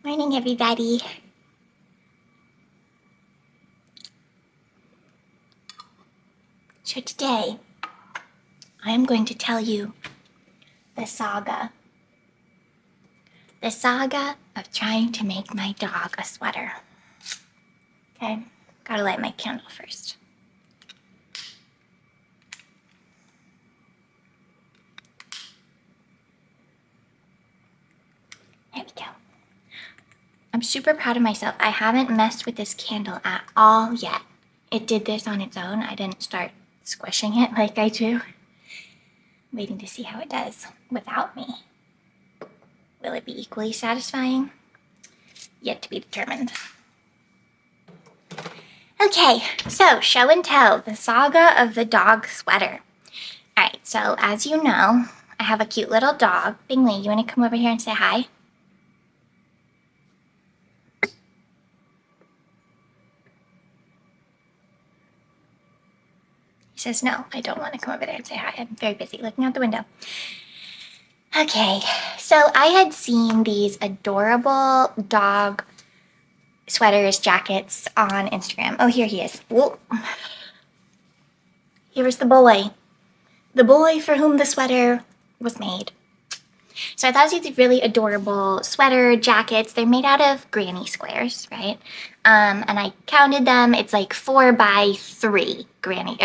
Morning, everybody. So today, I am going to tell you the saga. The saga of trying to make my dog a sweater. Okay, gotta light my candle first. There we go. I'm super proud of myself. I haven't messed with this candle at all yet. It did this on its own. I didn't start squishing it like I do. Waiting to see how it does without me. Will it be equally satisfying? Yet to be determined. Okay, so show and tell, the saga of the dog sweater. All right, so as you know, I have a cute little dog. Bingley, you want to come over here and say hi? He says, no, I don't want to come over there and say hi. I'm very busy looking out the window. Okay, so I had seen these adorable dog sweaters, jackets on Instagram. Oh, here he is. Whoa. Here's the boy. The boy for whom the sweater was made. So I thought these really adorable sweater jackets. They're made out of granny squares, right? And I counted them. It's like 4x3 granny,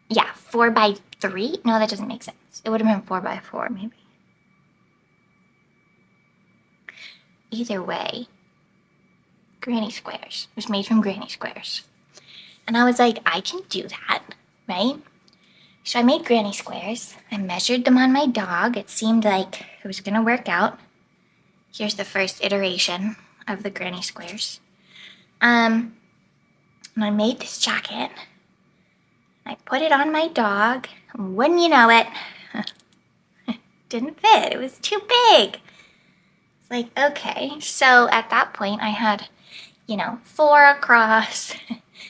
4x3? No, that doesn't make sense. It would have been 4x4, maybe. Either way, granny squares. It was made from granny squares. And I was like, I can do that, right? So I made granny squares. I measured them on my dog. It seemed like it was gonna work out. Here's the first iteration of the granny squares. And I made this jacket. I put it on my dog. And wouldn't you know it, it didn't fit. It was too big. It's like, okay. So at that point, I had, 4 across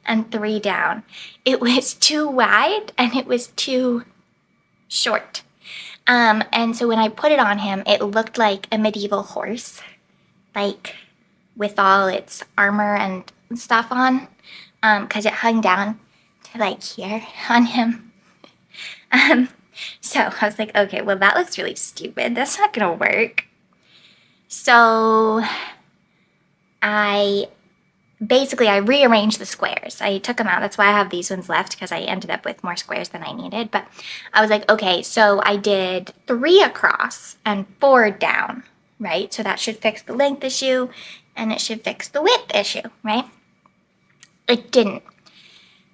and 3 down. It was too wide and it was too short. And so when I put it on him, it looked like a medieval horse, like with all its armor and stuff on, because it hung down to like here on him. So I was like, okay, well, that looks really stupid. That's not gonna work. So I rearranged the squares. I took them out. That's why I have these ones left, because I ended up with more squares than I needed. But I was like, okay, so I did 3 across and 4 down, right? So that should fix the length issue and it should fix the width issue, right? It didn't.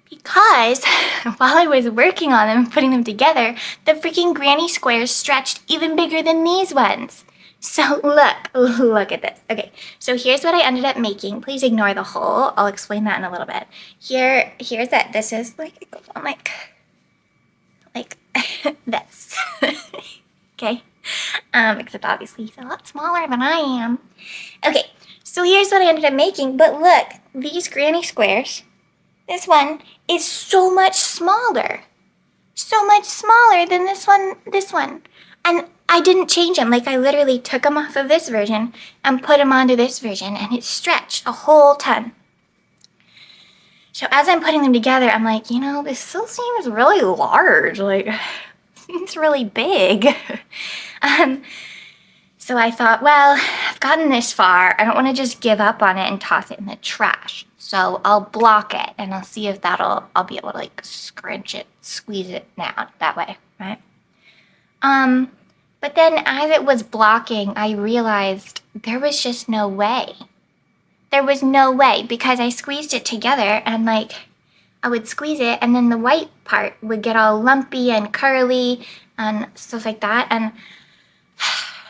Because while I was working on them and putting them together, the freaking granny squares stretched even bigger than these ones. So look at this. Okay, so here's what I ended up making. Please ignore the hole. I'll explain that in a little bit. Here's it. This is like, it goes on like this. Okay, except obviously he's a lot smaller than I am. Okay, so here's what I ended up making. But look, these granny squares, this one is so much smaller. So much smaller than this one. And I didn't change them. Like, I literally took them off of this version and put them onto this version, and it stretched a whole ton. So as I'm putting them together, I'm like, this still seems really large. Like, seems really big. So I thought, well, I've gotten this far. I don't want to just give up on it and toss it in the trash. So I'll block it, and I'll see if I'll be able to like scrunch it, squeeze it down that way, right? But then as it was blocking, I realized there was just no way. There was no way, because I squeezed it together and like I would squeeze it and then the white part would get all lumpy and curly and stuff like that. And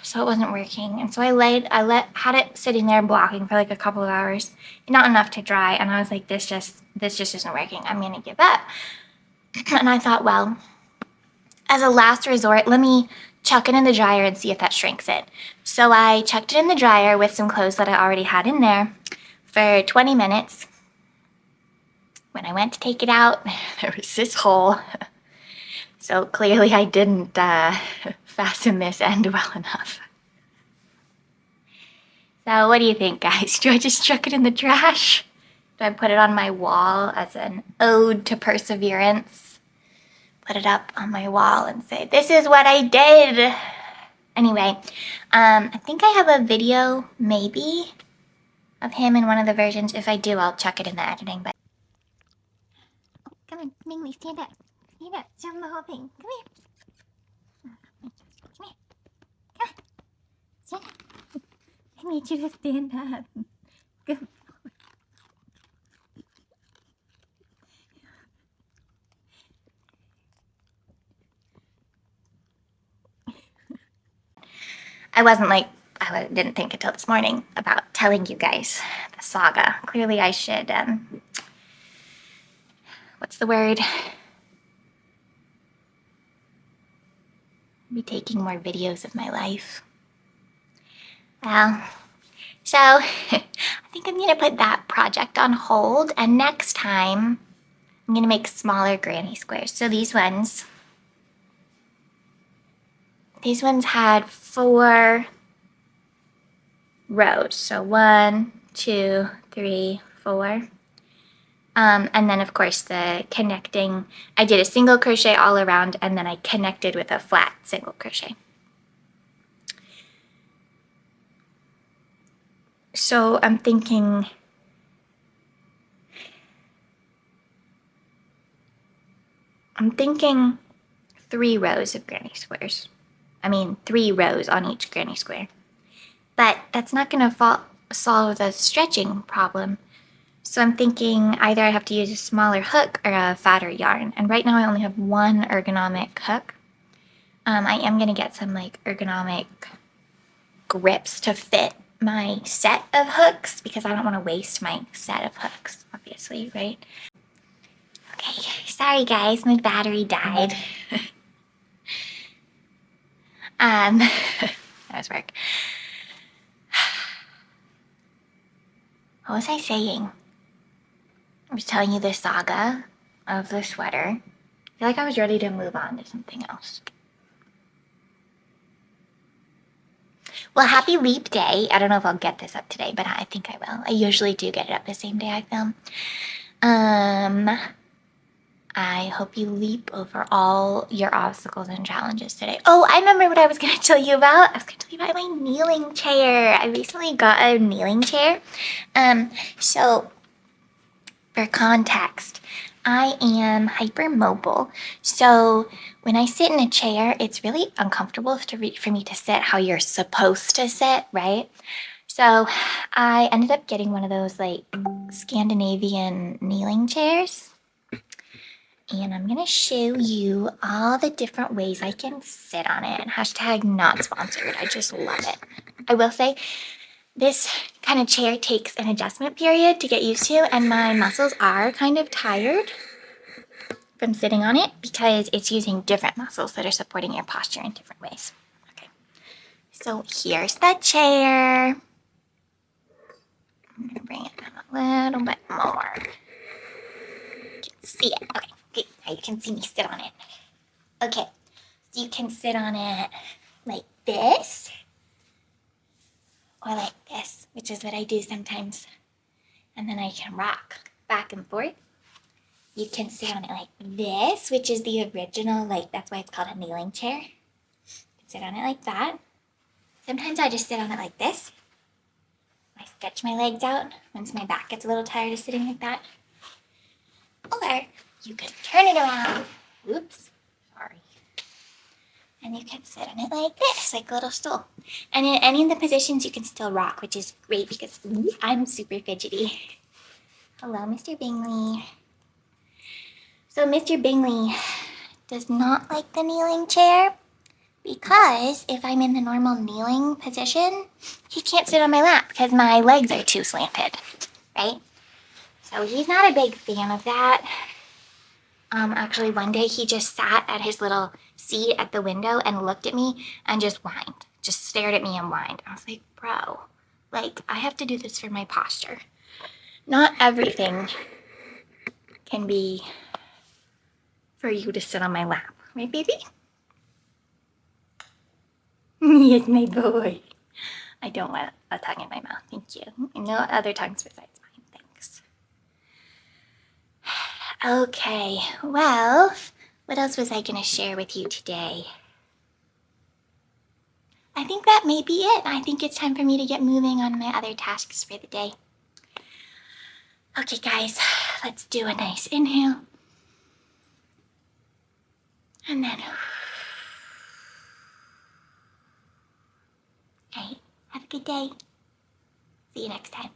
so it wasn't working. And so had it sitting there blocking for like a couple of hours, not enough to dry. And I was like, this just isn't working. I'm going to give up. And I thought, well, as a last resort, let me chuck it in the dryer and see if that shrinks it. So I chucked it in the dryer with some clothes that I already had in there for 20 minutes. When I went to take it out, there was this hole. So clearly I didn't fasten this end well enough. So what do you think, guys? Do I just chuck it in the trash? Do I put it on my wall as an ode to perseverance? Put it up on my wall and say, this is what I did. Anyway, I think I have a video, maybe, of him in one of the versions. If I do, I'll chuck it in the editing. But come on, Mingley, stand up. Stand up, show them the whole thing. Come here. Come here. Come on. Stand up. I need you to stand up. Good. I didn't think until this morning about telling you guys the saga. Clearly I should, what's the word? Be taking more videos of my life. Well, so I think I'm gonna put that project on hold, and next time I'm gonna make smaller granny squares. So these ones had 4 rows. So 1, 2, 3, 4. And then of course the connecting, I did a single crochet all around, and then I connected with a flat single crochet. So I'm thinking I'm thinking 3 rows of granny squares. I mean 3 rows on each granny square. But that's not going to solve the stretching problem. So I'm thinking either I have to use a smaller hook or a fatter yarn. And right now I only have 1 ergonomic hook. I am going to get some like ergonomic grips to fit my set of hooks, because I don't want to waste my set of hooks, obviously, right? Okay, sorry guys, my battery died. That was work. What was I saying? I was telling you the saga of the sweater. I feel like I was ready to move on to something else. Well, happy leap day. I don't know if I'll get this up today, but I think I will. I usually do get it up the same day I film. I hope you leap over all your obstacles and challenges today. Oh, I remember what I was going to tell you about. I was going to tell you about my kneeling chair. I recently got a kneeling chair. So for context, I am hypermobile. So when I sit in a chair, it's really uncomfortable for me to sit how you're supposed to sit, right? So I ended up getting one of those like Scandinavian kneeling chairs. And I'm going to show you all the different ways I can sit on it. Hashtag not sponsored. I just love it. I will say this kind of chair takes an adjustment period to get used to, and my muscles are kind of tired from sitting on it because it's using different muscles that are supporting your posture in different ways. Okay, so here's the chair. I'm going to bring it down a little bit more. You can see it. Okay. Okay, now you can see me sit on it. Okay, so you can sit on it like this, or like this, which is what I do sometimes. And then I can rock back and forth. You can sit on it like this, which is the original, like that's why it's called a kneeling chair. You can sit on it like that. Sometimes I just sit on it like this. I stretch my legs out once my back gets a little tired of sitting like that. Or you could turn it around. Oops, sorry. And you can sit on it like this, like a little stool. And in any of the positions, you can still rock, which is great because I'm super fidgety. Hello, Mr. Bingley. So Mr. Bingley does not like the kneeling chair because if I'm in the normal kneeling position, he can't sit on my lap because my legs are too slanted, right? So he's not a big fan of that. Actually, one day he just sat at his little seat at the window and looked at me and just whined. Just stared at me and whined. I was like, bro, like, I have to do this for my posture. Not everything can be for you to sit on my lap. Right, baby? Yes, my boy. I don't want a tongue in my mouth, thank you. No other tongues besides mine, thanks. Okay, well, what else was I gonna share with you today? I think that may be it. I think it's time for me to get moving on my other tasks for the day. Okay, guys, let's do a nice inhale. And then, all right, have a good day. See you next time.